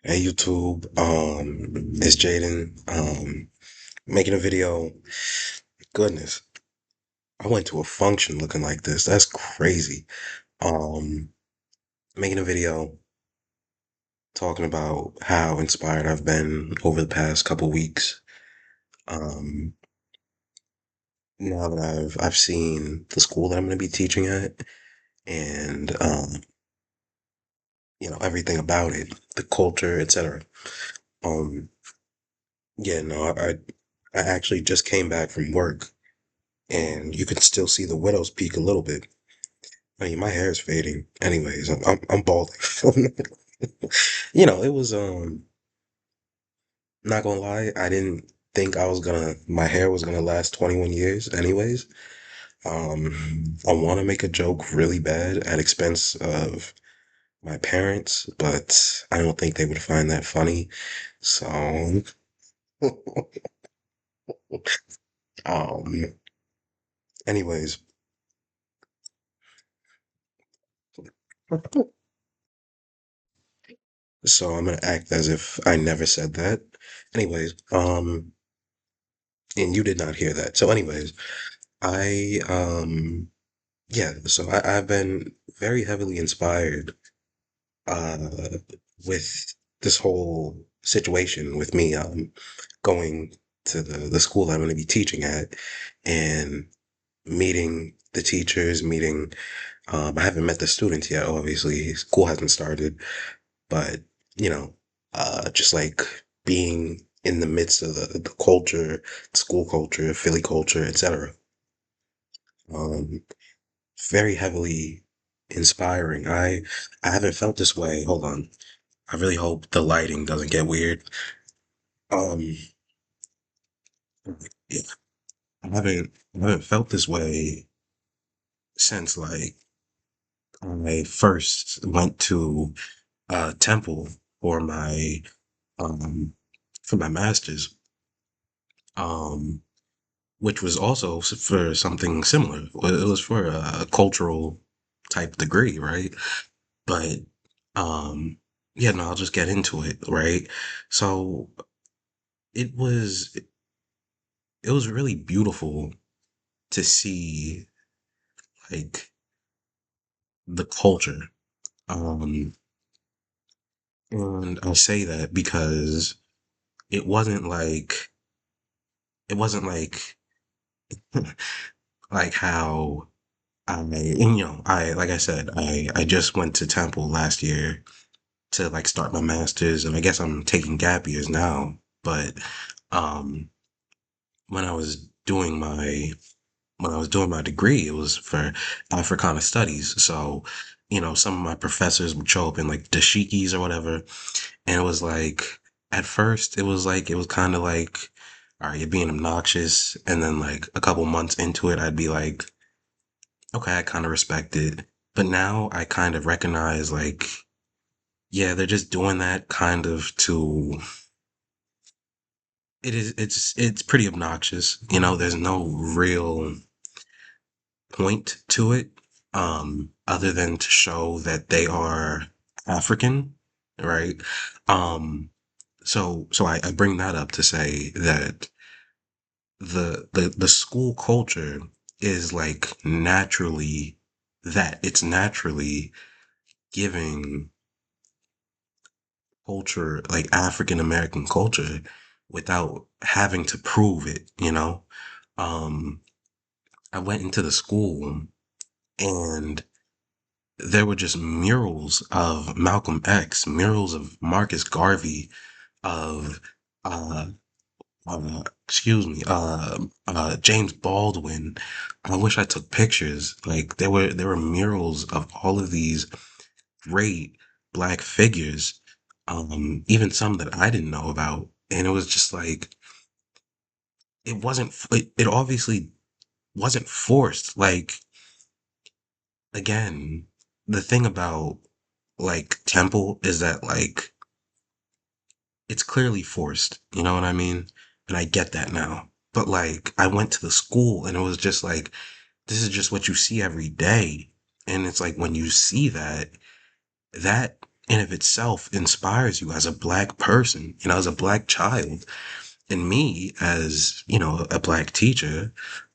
Hey YouTube, it's Jaden. Making a video. Goodness, I went to a function looking like this. That's crazy. Um, Making a video talking about how inspired I've been over the past couple weeks. Um, Now that I've seen the school that I'm going to be teaching at, and everything about it, the culture, etc. Um, yeah, no, I actually just came back from work, and you can still see the widow's peak a little bit. I mean, my hair is fading. Anyways, I'm balding. It was not gonna lie, I didn't think my hair was gonna last 21 years. Anyways, I want to make a joke really bad at expense of my parents, but I don't think they would find that funny. So, um, anyways, so I'm gonna act as if I never said that. Anyways, and you did not hear that. So, anyways. I yeah, so I've been very heavily inspired uh with this whole situation with me going to the school I'm going to be teaching at and meeting the teachers, meeting I haven't met the students yet, obviously. School hasn't started, but you know, just like being in the midst of the culture, school culture, Philly culture, etc. Um very heavily inspiring. I haven't felt this way. Hold on. I really hope the lighting doesn't get weird. Um, yeah, I haven't felt this way since like I first went to Temple for my um for my master's. Um, which was also for something similar. Well, it was for a cultural type degree, right? But um yeah, no, I'll just get into it, right? So it was it was really beautiful to see like the culture. Um and I say that because it wasn't like it wasn't like like how I like I said, I just went to Temple last year to like start my master's, and I guess I'm taking gap years now. But um when I was doing my when I was doing my degree, it was for Africana studies. So, some of my professors would show up in like dashikis or whatever. And it was like, at first, it was kind of like, all right, you're being obnoxious. And then like a couple months into it, I'd be like, okay, I kind of respect it. But now I kind of recognize like, yeah, they're just doing that kind of to, it's pretty obnoxious. There's no real point to it, other than to show that they are African, right? Um, so I bring that up to say that the school culture is like naturally that it's naturally giving culture like African American culture without having to prove it. Um, I went into the school and there were just murals of Malcolm X, murals of Marcus Garvey, of uh, excuse me, James Baldwin. I wish I took pictures. Like there were murals of all of these great black figures, even some that I didn't know about, and it was just like it obviously wasn't forced. Like again, the thing about like Temple is that like it's clearly forced, you know what I mean? And I get that now. But like I went to the school and it was just like this is just what you see every day. And it's like when you see that in of itself inspires you as a black person, as a black child. And me as, a black teacher,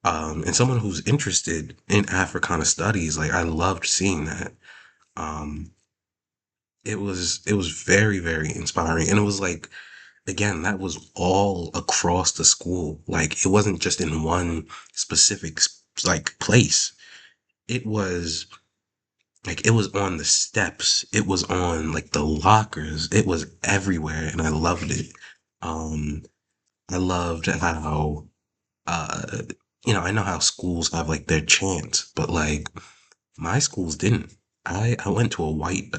and someone who's interested in Africana studies, like I loved seeing that. Um, it was very, very inspiring. And it was like, again, that was all across the school. Like it wasn't just in one specific like place. It was like it was on the steps. It was on like the lockers. It was everywhere, and I loved it. Um, I loved how uh I know how schools have like their chants, but like my schools didn't. I went to a white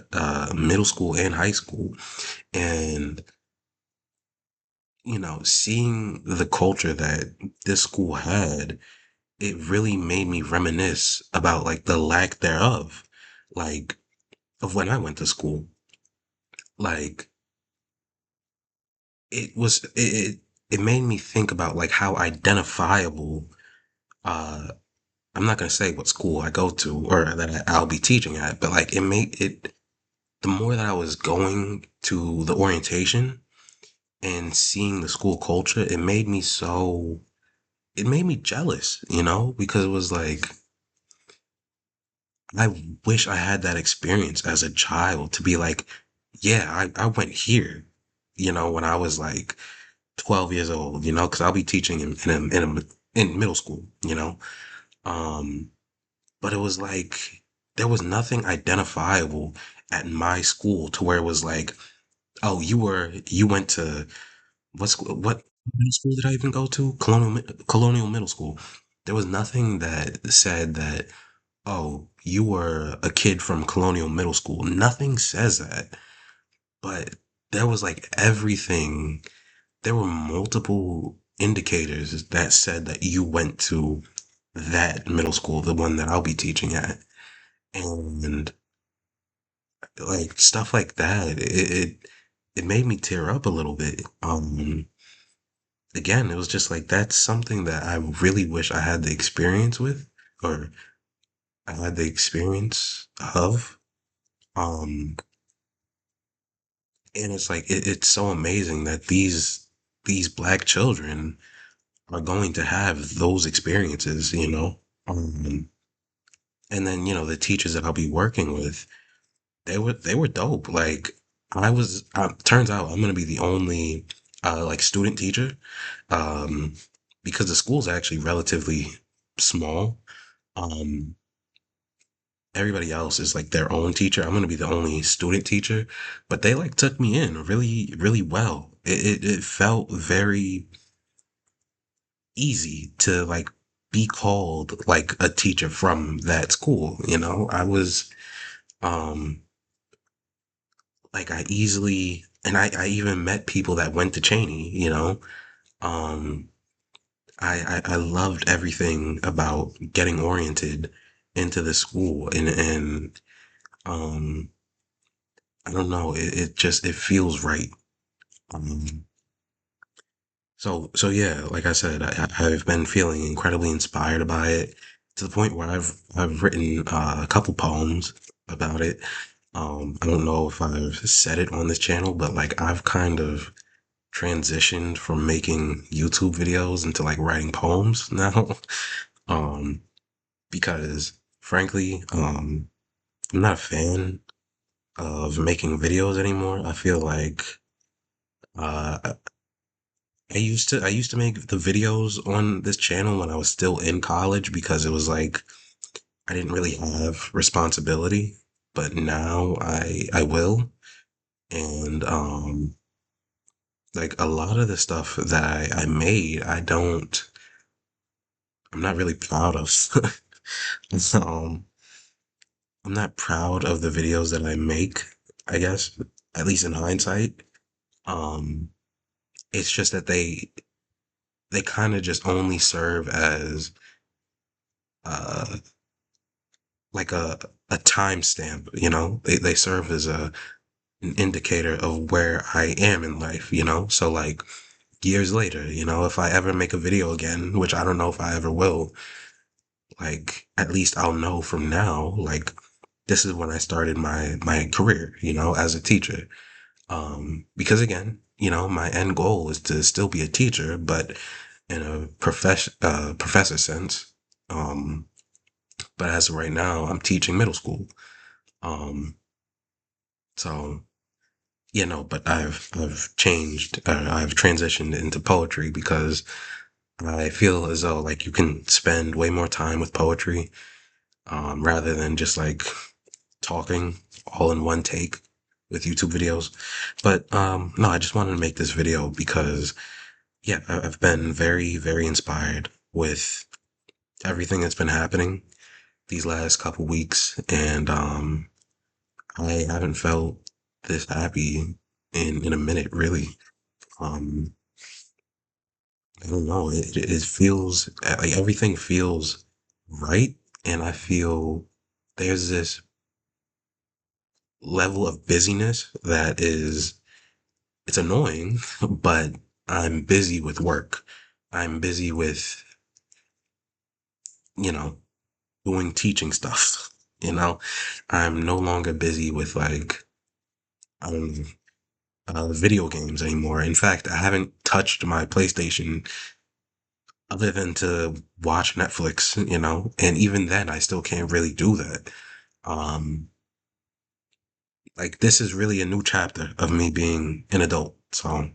middle school and high school, and seeing the culture that this school had, it really made me reminisce about like the lack thereof, like of when I went to school. Like it made me think about like how identifiable uh I'm not gonna say what school I go to or that I'll be teaching at, but like it made it the more that I was going to the orientation and seeing the school culture, it made me jealous, because it was like I wish I had that experience as a child to be like, yeah, I went here, when I was like 12 years old, because I'll be teaching in middle school, um, but it was like there was nothing identifiable at my school to where it was like, oh, you went to what middle school did I even go to? Colonial Middle School. There was nothing that said that, oh, you were a kid from Colonial Middle School. Nothing says that. But there was like everything. There were multiple indicators that said that you went to that middle school, the one that I'll be teaching at. And like stuff like that, it made me tear up a little bit. Again, it was just like that's something that I really wish I had the experience with, or I had the experience of. Um, and it's like it's so amazing that these black children are going to have those experiences, and then the teachers that I'll be working with, they were dope. Like turns out I'm gonna be the only like student teacher, um, because the school's actually relatively small. Um, Everybody else is like their own teacher. I'm gonna be the only student teacher, but they like took me in really, really well. It felt very easy to like be called like a teacher from that school. I was um like I easily and I even met people that went to Cheney. Um, I loved everything about getting oriented into the school, and um I don't know, it just it feels right. Um, so yeah, like I said, I've been feeling incredibly inspired by it to the point where I've written a couple poems about it. I don't know if I've said it on this channel, but like I've kind of transitioned from making YouTube videos into like writing poems now. Um, because frankly, I'm not a fan of making videos anymore. I feel like uh I used to make the videos on this channel when I was still in college because it was like I didn't really have responsibility, but now I will. And like a lot of the stuff that I made, I'm not really proud of. um I'm not proud of the videos that I make, I guess, at least in hindsight. Um it's just that they kind of just only serve as uh like a timestamp, they serve as an indicator of where I am in life, so like years later, if I ever make a video again, which I don't know if I ever will, like at least I'll know from now, like this is when I started my career, as a teacher. Because again, my end goal is to still be a teacher, but in a professor sense. Um, but as of right now, I'm teaching middle school. Um, so but I've changed, I've transitioned into poetry because I feel as though like you can spend way more time with poetry, rather than just like talking all in one take with YouTube videos. But no, I just wanted to make this video because yeah, I've been very, very inspired with everything that's been happening these last couple weeks, and I haven't felt this happy in a minute, really. Um, I don't know. It feels like everything feels right, and I feel there's this level of busyness that is it's annoying, but I'm busy with work. I'm busy with, you know, doing teaching stuff. You know, I'm no longer busy with like um video games anymore. In fact, I haven't touched my PlayStation other than to watch Netflix, and even then I still can't really do that. Um like this is really a new chapter of me being an adult. So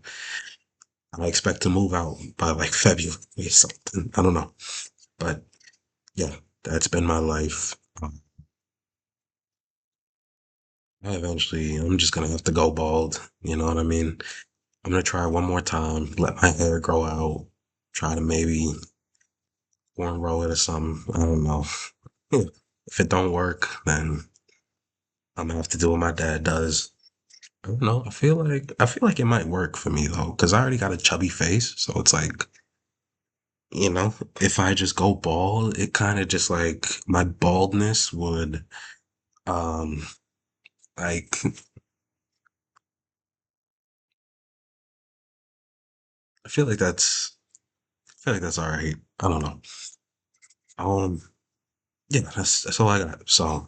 I expect to move out by like February or something. I don't know. But yeah, that's been my life. I'm just gonna have to go bald. You know what I mean? I'm gonna try one more time, let my hair grow out, try to maybe cornrow it or something. I don't know. If it don't work, then I'm gonna have to do what my dad does. I don't know. I feel like it might work for me though, because I already got a chubby face, so it's like, if I just go bald, it kind of just like my baldness would um like I feel like that's all right. I don't know. Um yeah, that's all I got. So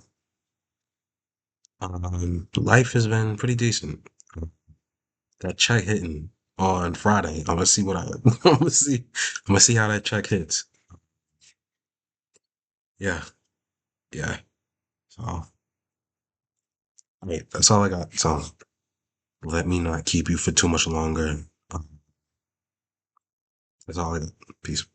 life has been pretty decent. That check hitting on Friday. I'm gonna see what I'm gonna see how that check hits. Yeah, yeah. So wait, that's all I got. So let me not keep you for too much longer. That's all I got. Peace.